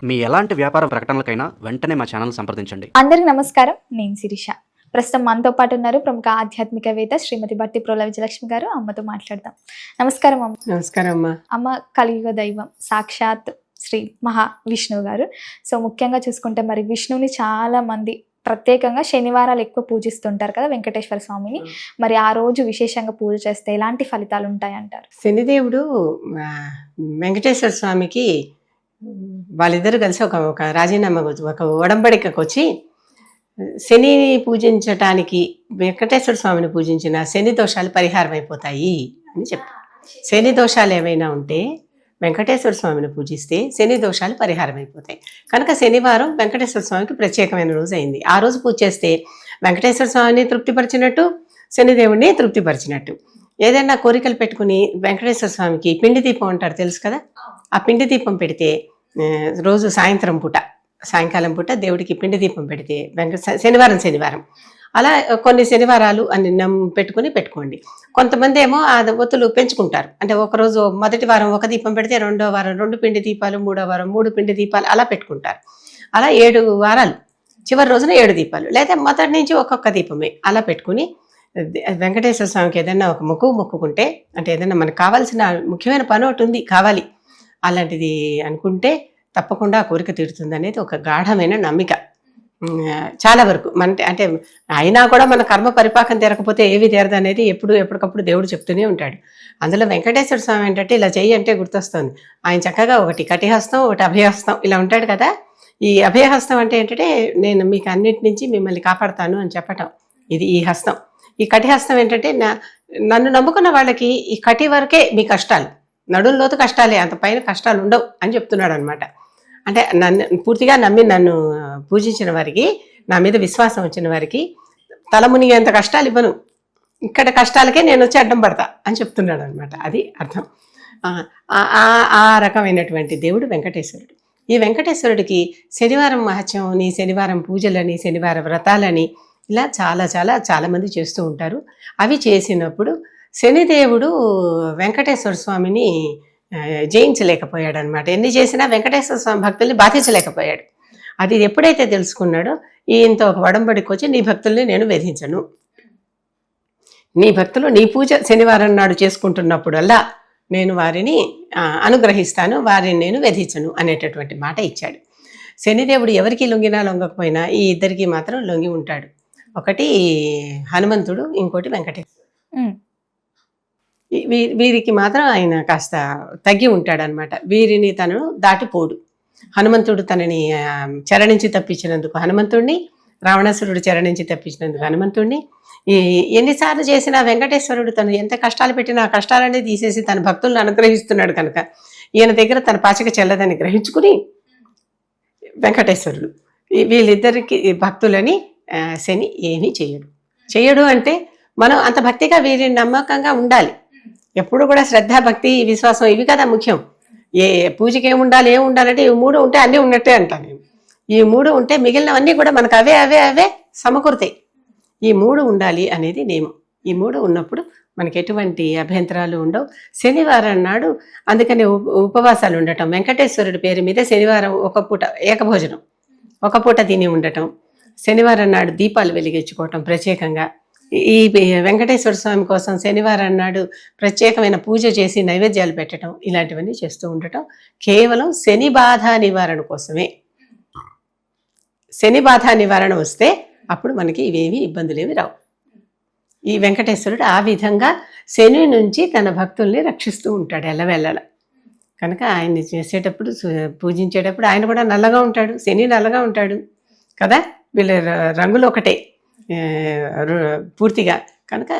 మీ ఎలాంటి వ్యాపార ప్రకటనలకైనా వెంటనే మా ఛానల్ సంప్రదించండి. అందరికి నమస్కారం. నేను శిరీష. ప్రస్తుతం మనతో పాటు ఉన్నారు ప్రముఖ ఆధ్యాత్మికవేత్త శ్రీమతి బట్టి ప్రోల విజయలక్ష్మి గారు. అమ్మతో మాట్లాడదాం. నమస్కారం అమ్మ. నమస్కారం అమ్మ. అమ్మ కలియుగ దైవం సాక్షాత్ శ్రీ మహావిష్ణువు గారు. సో ముఖ్యంగా చూసుకుంటే మరి విష్ణువుని చాలా మంది ప్రత్యేకంగా శనివారాలు ఎక్కువ పూజిస్తుంటారు కదా, వెంకటేశ్వర స్వామిని. మరి ఆ రోజు విశేషంగా పూజ చేస్తే ఎలాంటి ఫలితాలు ఉంటాయంటారు? శనిదేవుడు వెంకటేశ్వర స్వామికి వాళ్ళిద్దరూ కలిసి ఒక రాజీనామా ఒక ఒడంబడికకు వచ్చి శనిని పూజించటానికి వెంకటేశ్వర స్వామిని పూజించిన శని దోషాలు పరిహారం అయిపోతాయి అని చెప్పారు. శని దోషాలు ఏమైనా ఉంటే వెంకటేశ్వర స్వామిని పూజిస్తే శని దోషాలు పరిహారం అయిపోతాయి. కనుక శనివారం వెంకటేశ్వర స్వామికి ప్రత్యేకమైన రోజు అయింది. ఆ రోజు పూజ చేస్తే వెంకటేశ్వర స్వామిని తృప్తిపరిచినట్టు, శనిదేవుడిని తృప్తిపరిచినట్టు. ఏదైనా కోరికలు పెట్టుకుని వెంకటేశ్వర స్వామికి పిండి దీపం అంటారు, తెలుసు కదా. ఆ పిండి దీపం పెడితే రోజు సాయంకాలం పూట దేవుడికి పిండి దీపం పెడితే శనివారం అలా కొన్ని శనివారాలు అని పెట్టుకోండి. కొంతమంది ఏమో ఆ ఒత్తులు పెంచుకుంటారు. అంటే ఒకరోజు మొదటి వారం ఒక దీపం పెడితే రెండో వారం 2 పిండి దీపాలు, మూడో వారం 3 పిండి దీపాలు అలా పెట్టుకుంటారు. అలా 7 వారాలు, చివరి రోజున 7 దీపాలు, లేదా మొదటి నుంచి ఒక్కొక్క దీపమే అలా పెట్టుకుని వెంకటేశ్వర స్వామికి ఏదైనా ఒక మొక్కుకుంటే, అంటే ఏదైనా మనకు కావాల్సిన ముఖ్యమైన పని ఒకటి ఉంది కావాలి అలాంటిది అనుకుంటే తప్పకుండా ఆ కోరిక తీరుతుంది అనేది ఒక గాఢమైన నమ్మిక. చాలా వరకు అంటే అయినా కూడా మన కర్మ పరిపాకం తీరకపోతే ఏవి తీరదు అనేది ఎప్పటికప్పుడు దేవుడు చెప్తూనే ఉంటాడు. అందులో వెంకటేశ్వర స్వామి ఏంటంటే ఇలా చెయ్యి అంటే గుర్తొస్తుంది. ఆయన చక్కగా ఒకటి కటిహస్తం, ఒకటి అభయహస్తం ఇలా ఉంటాడు కదా. ఈ అభయహస్తం అంటే ఏంటంటే నేను మీకు అన్నిటి నుంచి మిమ్మల్ని కాపాడుతాను అని చెప్పటం. ఇది ఈ హస్తం. ఈ కటిహస్తం ఏంటంటే నన్ను నమ్ముకున్న వాళ్ళకి ఈ కటి వరకే మీ కష్టాలు, నడుంలోతు కష్టాలే, అంత పైన కష్టాలు ఉండవు అని చెప్తున్నాడు అనమాట. అంటే పూర్తిగా నమ్మి నన్ను పూజించిన వారికి, నా మీద విశ్వాసం వచ్చిన వారికి తలమునిగేంత కష్టాలు ఇవ్వను, ఇక్కడ కష్టాలకే నేను వచ్చి అడ్డం పడతా అని చెప్తున్నాడు అనమాట. అది అర్థం. ఆ రకమైనటువంటి దేవుడు వెంకటేశ్వరుడు. ఈ వెంకటేశ్వరుడికి శనివారం మహత్యం అని, శనివారం పూజలని, శనివారం వ్రతాలని ఇలా చాలా మంది చేస్తూ ఉంటారు. అవి చేసినప్పుడు శనిదేవుడు వెంకటేశ్వర స్వామిని జయించలేకపోయాడు అనమాట. ఎన్ని చేసినా వెంకటేశ్వర స్వామి భక్తుల్ని బాధించలేకపోయాడు. అది ఎప్పుడైతే తెలుసుకున్నాడో ఈయనతో ఒక వడంబడికి వచ్చి, నీ భక్తుల్ని నేను వేధించను, నీ భక్తులు నీ పూజ శనివారం నాడు చేసుకుంటున్నప్పుడల్లా నేను వారిని అనుగ్రహిస్తాను, వారిని నేను వేధించను అనేటటువంటి మాట ఇచ్చాడు. శనిదేవుడు ఎవరికి లొంగినా లొంగకపోయినా ఈ ఇద్దరికి మాత్రం లొంగి ఉంటాడు. ఒకటి హనుమంతుడు, ఇంకోటి వెంకటేశ్వరుడు. వీరికి మాత్రం ఆయన కాస్త తగ్గి ఉంటాడనమాట. వీరిని తను దాటిపోడు. హనుమంతుడు తనని చెర నుంచి తప్పించినందుకు హనుమంతుడిని, రావణాసురుడు చెర నుంచి తప్పించినందుకు హనుమంతుడిని, ఎన్నిసార్లు చేసినా వెంకటేశ్వరుడు తను ఎంత కష్టాలు పెట్టినా ఆ కష్టాలన్నీ తీసేసి తన భక్తులను అనుగ్రహిస్తున్నాడు. కనుక ఈయన దగ్గర తన పాచిక చెల్లదని గ్రహించుకుని వెంకటేశ్వరుడు వీళ్ళిద్దరికి భక్తులని శని ఏమీ చెయ్యడు. అంటే మనం అంత భక్తిగా వీరిని నమ్మకంగా ఉండాలి. ఎప్పుడు కూడా శ్రద్ధ, భక్తి, విశ్వాసం ఇవి కదా ముఖ్యం. ఏ పూజకి ఏం ఉండాలంటే ఈ 3 ఉంటే అన్నీ ఉన్నట్టే అంటాను నేను. ఈ 3 ఉంటే మిగిలినవన్నీ కూడా మనకు అవే సమకూరుతాయి. ఈ 3 ఉండాలి అనేది నియమం. ఈ 3 ఉన్నప్పుడు మనకి ఎటువంటి అభ్యంతరాలు ఉండవు. శనివారం నాడు అందుకని ఉపవాసాలు ఉండటం, వెంకటేశ్వరుడి పేరు మీద శనివారం ఒక పూట ఏకభోజనం, ఒక పూట తిని ఉండటం, శనివారం నాడు దీపాలు వెలిగించుకోవటం ప్రత్యేకంగా, ఈ వెంకటేశ్వర స్వామి కోసం శనివారం నాడు ప్రత్యేకమైన పూజ చేసి నైవేద్యాలు పెట్టడం, ఇలాంటివన్నీ చేస్తూ ఉండటం కేవలం శని బాధ నివారణ కోసమే. శని బాధ నివారణ వస్తే అప్పుడు మనకి ఇవేమి ఇబ్బందులేవి రావు. ఈ వెంకటేశ్వరుడు ఆ విధంగా శని నుంచి తన భక్తుల్ని రక్షిస్తూ ఉంటాడు ఎల్లవెల్లల. కనుక ఆయన్ని చేసేటప్పుడు, పూజించేటప్పుడు ఆయన కూడా నల్లగా ఉంటాడు, శని నల్లగా ఉంటాడు కదా. వీళ్ళ రంగులు ఒకటే పూర్తిగా. కనుక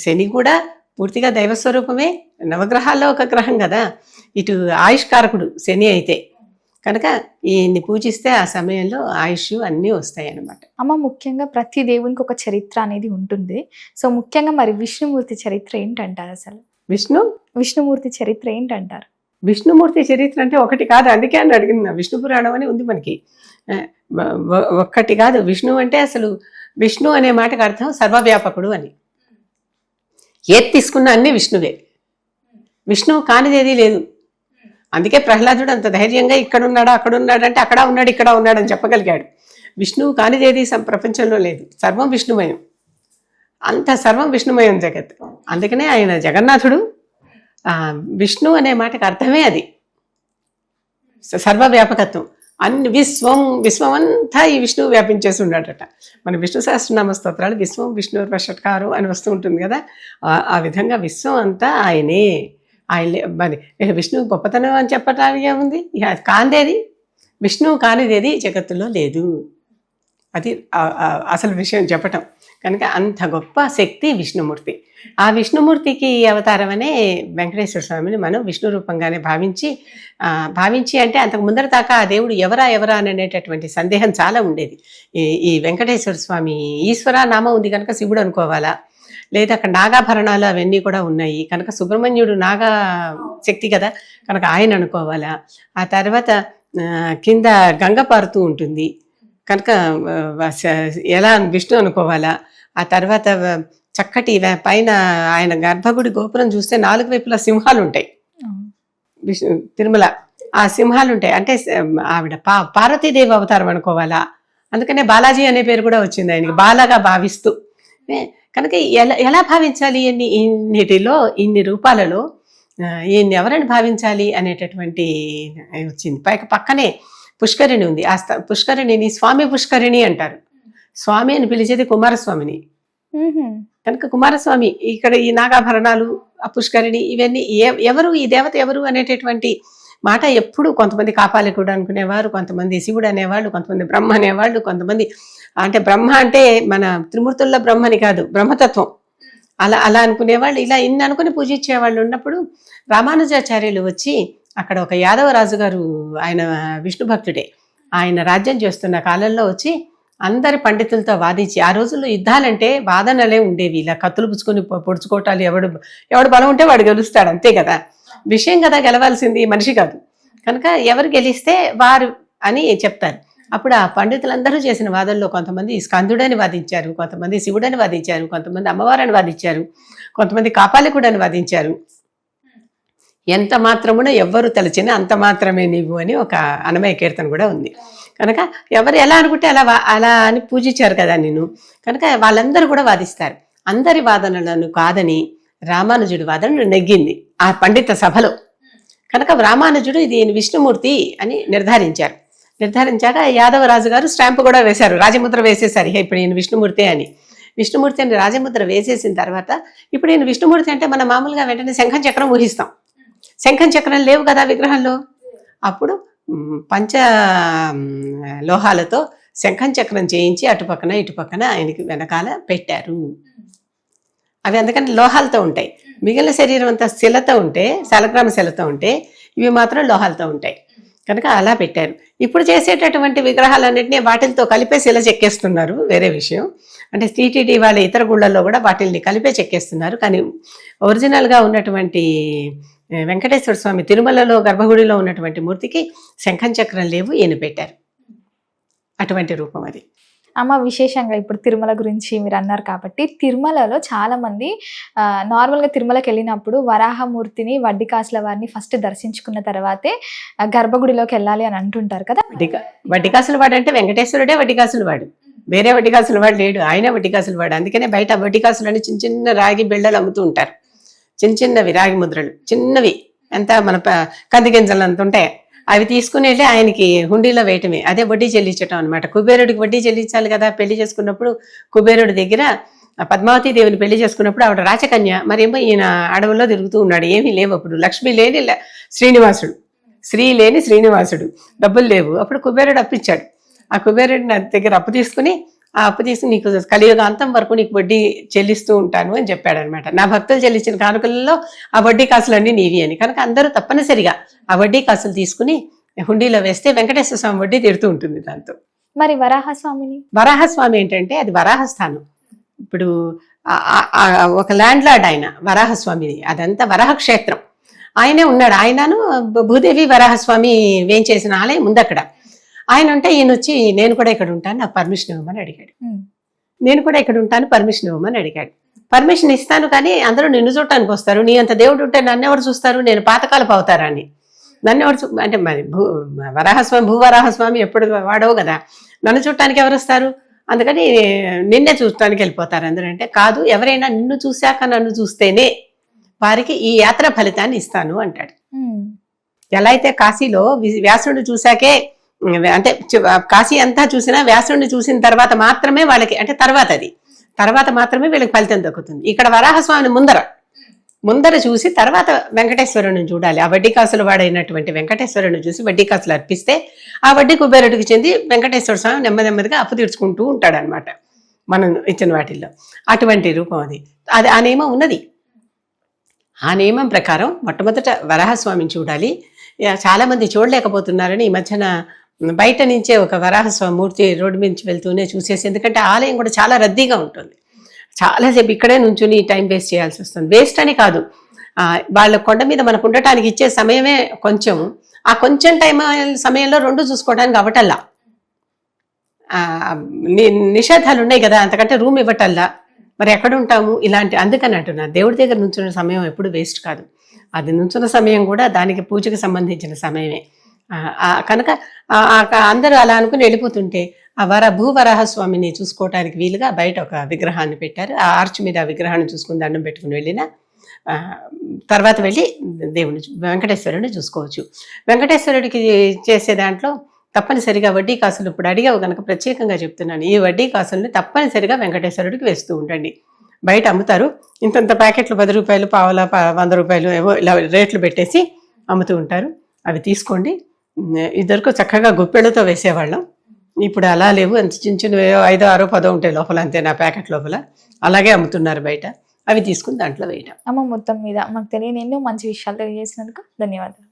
శని కూడా పూర్తిగా దైవస్వరూపమే, నవగ్రహాల్లో ఒక గ్రహం కదా. ఇటు ఆయుష్కారకుడు శని అయితే కనుక ఈయన్ని పూజిస్తే ఆ సమయంలో ఆయుష్ అన్నీ వస్తాయి అన్నమాట. అమ్మ, ముఖ్యంగా ప్రతి దేవునికి ఒక చరిత్ర అనేది ఉంటుంది. సో ముఖ్యంగా మరి విష్ణుమూర్తి చరిత్ర ఏంటంటారు? అసలు విష్ణుమూర్తి చరిత్ర ఏంటంటారు? విష్ణుమూర్తి చరిత్ర అంటే ఒకటి కాదు, అందుకే అని అడిగింది. విష్ణు పురాణం అని ఉంది మనకి. ఒక్కటి కాదు. విష్ణు అంటే అసలు విష్ణు అనే మాటకు అర్థం సర్వవ్యాపకుడు అని. ఏది తీసుకున్నా అన్నీ విష్ణువే. విష్ణువు కానిదేది లేదు. అందుకే ప్రహ్లాదుడు అంత ధైర్యంగా ఇక్కడ ఉన్నాడా అక్కడ ఉన్నాడంటే అక్కడ ఉన్నాడు ఇక్కడ ఉన్నాడు అని చెప్పగలిగాడు. విష్ణువు కానిదేది ప్రపంచంలో లేదు, సర్వం విష్ణుమయం, అంత సర్వం విష్ణుమయం జగత్. అందుకనే ఆయన జగన్నాథుడు. విష్ణు అనే మాటకు అర్థమే అది, సర్వవ్యాపకత్వం. అన్ని విశ్వం అంతా ఈ విష్ణువు వ్యాపించేసి ఉన్నాడట. మన విష్ణు సహస్రనామ స్తోత్రాలు విశ్వం విష్ణు వషట్కారు అని వస్తూ ఉంటుంది కదా, ఆ విధంగా విశ్వం అంతా ఆయనే. ఆయన మరి విష్ణువు గొప్పతనం అని చెప్పటానికి ఏముంది, కాందేది విష్ణువు కానిదేది జగత్తులో లేదు. అది అసలు విషయం చెప్పటం. కనుక అంత గొప్ప శక్తి విష్ణుమూర్తి. ఆ విష్ణుమూర్తికి అవతారం అనే వెంకటేశ్వర స్వామిని మనం విష్ణు రూపంగానే భావించి అంటే అంతకు ముందర దాకా ఆ దేవుడు ఎవరా అనేటటువంటి సందేహం చాలా ఉండేది. ఈ వెంకటేశ్వర స్వామి ఈశ్వర నామం ఉంది కనుక శివుడు అనుకోవాలా, లేదా అక్కడ నాగాభరణాలు అవన్నీ కూడా ఉన్నాయి కనుక సుబ్రహ్మణ్యుడు నాగా శక్తి కదా కనుక ఆయన అనుకోవాలా, ఆ తర్వాత కింద గంగ పారుతూ ఉంటుంది కనుక ఎలా విష్ణు అనుకోవాలా, ఆ తర్వాత చక్కటి పైన ఆయన గర్భగుడి గోపురం చూస్తే 4 వైపులా సింహాలు ఉంటాయి. విష్ణు తిరుమల ఆ సింహాలు ఉంటాయి అంటే ఆవిడ పార్వతీదేవి అవతారం అనుకోవాలా. అందుకనే బాలాజీ అనే పేరు కూడా వచ్చింది ఆయనకి, బాలగా భావిస్తూ. కనుక ఎలా భావించాలి ఇన్నిటిలో ఇన్ని రూపాలలో ఈయన్ని ఎవరని భావించాలి అనేటటువంటి వచ్చింది. పక్కనే పుష్కరిణి ఉంది. ఆ పుష్కరిణిని స్వామి పుష్కరిణి అంటారు. స్వామి అని పిలిచేది కుమారస్వామిని కనుక కుమారస్వామి ఇక్కడ ఈ నాగాభరణాలు ఆ పుష్కరిణి ఇవన్నీ ఎవరు ఈ దేవత ఎవరు అనేటటువంటి మాట ఎప్పుడు కొంతమంది కాపాలికుడు అనుకునేవారు, కొంతమంది శివుడు అనేవాళ్ళు, కొంతమంది బ్రహ్మ అనేవాళ్ళు, కొంతమంది అంటే బ్రహ్మ అంటే మన త్రిమూర్తుల్లో బ్రహ్మని కాదు బ్రహ్మతత్వం అలా అనుకునేవాళ్ళు. ఇలా ఇన్ని అనుకుని పూజించేవాళ్ళు ఉన్నప్పుడు రామానుజాచార్యులు వచ్చి అక్కడ ఒక యాదవ రాజు గారు, ఆయన విష్ణు భక్తుడే, ఆయన రాజ్యం చేస్తున్న కాలంలో వచ్చి అందరి పండితులతో వాదించి, ఆ రోజుల్లో యుద్ధాలంటే వాదనలే ఉండేవి, ఇలా కత్తులు పుచ్చుకొని పొడుచుకోవటాలు, ఎవడు బలం ఉంటే వాడు గెలుస్తాడు అంతే కదా, విషయం కదా గెలవాల్సింది మనిషి కాదు. కనుక ఎవరు గెలిస్తే వారు అని చెప్తారు. అప్పుడు ఆ పండితులందరూ చేసిన వాదనలో కొంతమంది స్కందుడని వాదించారు, కొంతమంది శివుడని వాదించారు, కొంతమంది అమ్మవారని వాదించారు, కొంతమంది కాపాలికుడని వాదించారు. ఎంత మాత్రమున ఎవ్వరు తలచినా అంత మాత్రమే నీవు అని ఒక అన్నమయ్య కీర్తన కూడా ఉంది. కనుక ఎవరు ఎలా అనుకుంటే అలా అని పూజించారు కదా నిన్ను. కనుక వాళ్ళందరూ కూడా వాదిస్తారు. అందరి వాదనలను కాదని రామానుజుడి వాదన నెగ్గింది ఆ పండిత సభలో. కనుక రామానుజుడు ఇది విష్ణుమూర్తి అని నిర్ధారించాక యాదవరాజు గారు స్టాంపు కూడా వేశారు, రాజముద్ర వేసేశారు, ఇప్పుడు ఈయన విష్ణుమూర్తి అని. విష్ణుమూర్తి అని రాజముద్ర వేసేసిన తర్వాత ఇప్పుడు ఈయన విష్ణుమూర్తి అంటే మనం మామూలుగా వెంటనే శంఖం చక్రం ఊహిస్తాం. శంఖం చక్రం లేవు కదా విగ్రహంలో. అప్పుడు పంచ లోహాలతో శంఖం చక్రం చేయించి అటుపక్కన ఇటుపక్కన ఆయనకి వెనకాల పెట్టారు. అవి అందుకని లోహాలతో ఉంటాయి. మిగిలిన శరీరం అంతా శిలతో ఉంటే, శాలగ్రామ శిలతో ఉంటే, ఇవి మాత్రం లోహాలతో ఉంటాయి. కనుక అలా పెట్టారు. ఇప్పుడు చేసేటటువంటి విగ్రహాలన్నింటినీ వాటిలతో కలిపే శిల చెక్కేస్తున్నారు, వేరే విషయం. అంటే టీటీడీ వాళ్ళ ఇతర గుళ్ళల్లో కూడా వాటిల్ని కలిపే చెక్కేస్తున్నారు. కానీ ఒరిజినల్గా ఉన్నటువంటి వెంకటేశ్వర స్వామి తిరుమలలో గర్భగుడిలో ఉన్నటువంటి మూర్తికి శంఖం చక్రం లేవు, ఈయన పెట్టారు. అటువంటి రూపం అది. అమ్మ, విశేషంగా ఇప్పుడు తిరుమల గురించి మీరు అన్నారు కాబట్టి, తిరుమలలో చాలా మంది నార్మల్గా తిరుమలకి వెళ్ళినప్పుడు వరాహమూర్తిని, వడ్డీ కాసుల వారిని ఫస్ట్ దర్శించుకున్న తర్వాతే గర్భగుడిలోకి వెళ్ళాలి అని అంటుంటారు కదా. వడ్డీ కాసుల వాడు అంటే వెంకటేశ్వరుడే వడ్డీ కాసుల వాడు, వేరే వడ్డీ కాసుల వాడు లేడు, ఆయన వడ్డీ కాసుల వాడు. అందుకనే బయట వడ్డీ కాసులు అని చిన్న చిన్న రాగి బిళ్ళలు అమ్ముతూ ఉంటారు, చిన్నవి రాగి ముద్రలు, చిన్నవి, ఎంత మన కంది గింజలు అంత ఉంటాయి. అవి తీసుకుని వెళ్ళి ఆయనకి హుండీలో వేయటమే, అదే వడ్డీ చెల్లించటం అనమాట. కుబేరుడికి వడ్డీ చెల్లించాలి కదా. పెళ్లి చేసుకున్నప్పుడు కుబేరుడి దగ్గర పద్మావతి దేవిని పెళ్లి చేసుకున్నప్పుడు ఆవిడ రాచకన్య, మరేమో ఈయన అడవుల్లో తిరుగుతూ ఉన్నాడు, ఏమీ లేవు అప్పుడు. లక్ష్మి లేని శ్రీనివాసుడు, శ్రీ లేని శ్రీనివాసుడు, డబ్బులు లేవు. అప్పుడు కుబేరుడు అప్పిచ్చాడు. ఆ కుబేరుడి నా దగ్గర అప్పు తీసుకుని, ఆ అప్పు తీసుకుని నీకు కలియుగాంతం వరకు నీకు వడ్డీ చెల్లిస్తూ ఉంటాను అని చెప్పాడు అనమాట. నా భక్తులు చెల్లించిన కానుకలలో ఆ వడ్డీ కాసులన్నీ నీవి అని. కనుక అందరూ తప్పనిసరిగా ఆ వడ్డీ కాసులు తీసుకుని హుండీలో వేస్తే వెంకటేశ్వర స్వామి వడ్డీ తీరుతూ ఉంటుంది దాంతో. మరి వరాహస్వామి ఏంటంటే అది వరాహస్థానం. ఇప్పుడు ఒక ల్యాండ్ లార్డ్ ఆయన వరాహస్వామిది, అదంతా వరాహ క్షేత్రం. ఆయనే ఉన్నాడు. ఆయనను భూదేవి వరాహస్వామి వేయించేసిన ఆలయం ఉంది అక్కడ. ఆయన ఉంటే ఈయన వచ్చి నేను కూడా ఇక్కడ ఉంటాను, నాకు పర్మిషన్ ఇవ్వమని అడిగాడు. నేను కూడా ఇక్కడ ఉంటాను, పర్మిషన్ ఇవ్వమని అడిగాడు. పర్మిషన్ ఇస్తాను, కానీ అందరూ నిన్ను చూడటానికి వస్తారు, నీ అంత దేవుడు ఉంటే నన్ను ఎవరు చూస్తారు, నేను పాతకాలపు అవతారాన్ని, నన్ను ఎవరు అంటే మరి వరాహస్వామి భూవరాహస్వామి ఎప్పుడు వాడవు కదా, నన్ను చూడటానికి ఎవరు వస్తారు, అందుకని నిన్నే చూడటానికి వెళ్ళిపోతారు అందరంటే, కాదు ఎవరైనా నిన్ను చూశాక నన్ను చూస్తేనే వారికి ఈ యాత్ర ఫలితాన్ని ఇస్తాను అంటాడు. ఎలా అయితే కాశీలో వ్యాసుడిని చూశాకే, అంటే కాశీ అంతా చూసినా వ్యాసుడిని చూసిన తర్వాత మాత్రమే వాళ్ళకి, అంటే తర్వాత మాత్రమే వీళ్ళకి ఫలితం దక్కుతుంది. ఇక్కడ వరాహస్వామిని ముందర చూసి తర్వాత వెంకటేశ్వరుని చూడాలి. ఆ వడ్డీ కాసుల వాడైనటువంటి వెంకటేశ్వరుని చూసి వడ్డీ కాసులు అర్పిస్తే ఆ వడ్డీ కుబేరుడికి చెంది వెంకటేశ్వర స్వామి నెమ్మదిగా అప్పు తీర్చుకుంటూ ఉంటాడనమాట మనం ఇచ్చిన వాటిల్లో. అటువంటి రూపం అది ఆ నియమం ఉన్నది. ఆ నియమం ప్రకారం మొట్టమొదట వరాహస్వామిని చూడాలి. చాలా మంది చూడలేకపోతున్నారని ఈ మధ్యన బయట నుంచే ఒక వరాహస్వామి మూర్తి రోడ్డు నుంచి వెళ్తూనే చూసేసి, ఎందుకంటే ఆలయం కూడా చాలా రద్దీగా ఉంటుంది, చాలాసేపు ఇక్కడే నుంచుని టైం వేస్ట్ చేయాల్సి వస్తుంది. వేస్ట్ అని కాదు, వాళ్ళ కొండ మీద మనకు ఉండటానికి ఇచ్చే సమయమే కొంచెం, ఆ కొంచెం సమయంలో రెండు చూసుకోవడానికి అవటల్లా, నిషేధాలు ఉన్నాయి కదా, అంతకంటే రూమ్ ఇవ్వటల్లా, మరి ఎక్కడ ఉంటాము ఇలాంటి. అందుకని అంటున్నా, దేవుడి దగ్గర నుంచున్న సమయం ఎప్పుడు వేస్ట్ కాదు, అది నుంచున్న సమయం కూడా దానికి పూజకు సంబంధించిన సమయమే. కనుక అందరూ అలా అనుకుని వెళ్ళిపోతుంటే ఆ భూవరాహస్వామిని చూసుకోవటానికి వీలుగా బయట ఒక విగ్రహాన్ని పెట్టారు. ఆ ఆర్చ్ మీద ఆ విగ్రహాన్ని చూసుకుని దండం పెట్టుకుని వెళ్ళిన తర్వాత వెళ్ళి దేవుని వెంకటేశ్వరుని చూసుకోవచ్చు. వెంకటేశ్వరుడికి చేసే దాంట్లో తప్పనిసరిగా వడ్డీ కాసులు, ఇప్పుడు అడిగావు కనుక ప్రత్యేకంగా చెప్తున్నాను, ఈ వడ్డీ కాసుల్ని తప్పనిసరిగా వెంకటేశ్వరుడికి వేస్తూ ఉండండి. బయట అమ్ముతారు, ఇంతంత ప్యాకెట్లు 10 రూపాయలు, పావలా 100 రూపాయలు ఏవో ఇలా రేట్లు పెట్టేసి అమ్ముతూ ఉంటారు. అవి తీసుకోండి. ఇద్దరికి చక్కగా గుప్పెళ్ళతో వేసేవాళ్ళం, ఇప్పుడు అలా లేవు, అంత చిన్న చిన్న 5, 6, 10 ఉంటాయి లోపల, అంతే నా ప్యాకెట్ లోపల, అలాగే అమ్ముతున్నారు బయట. అవి తీసుకుని దాంట్లో వేయటం. అమ్మ, మొత్తం మీద మాకు తెలియని ఎన్నో మంచి విషయాలు తెలియజేసినందుకు ధన్యవాదాలు.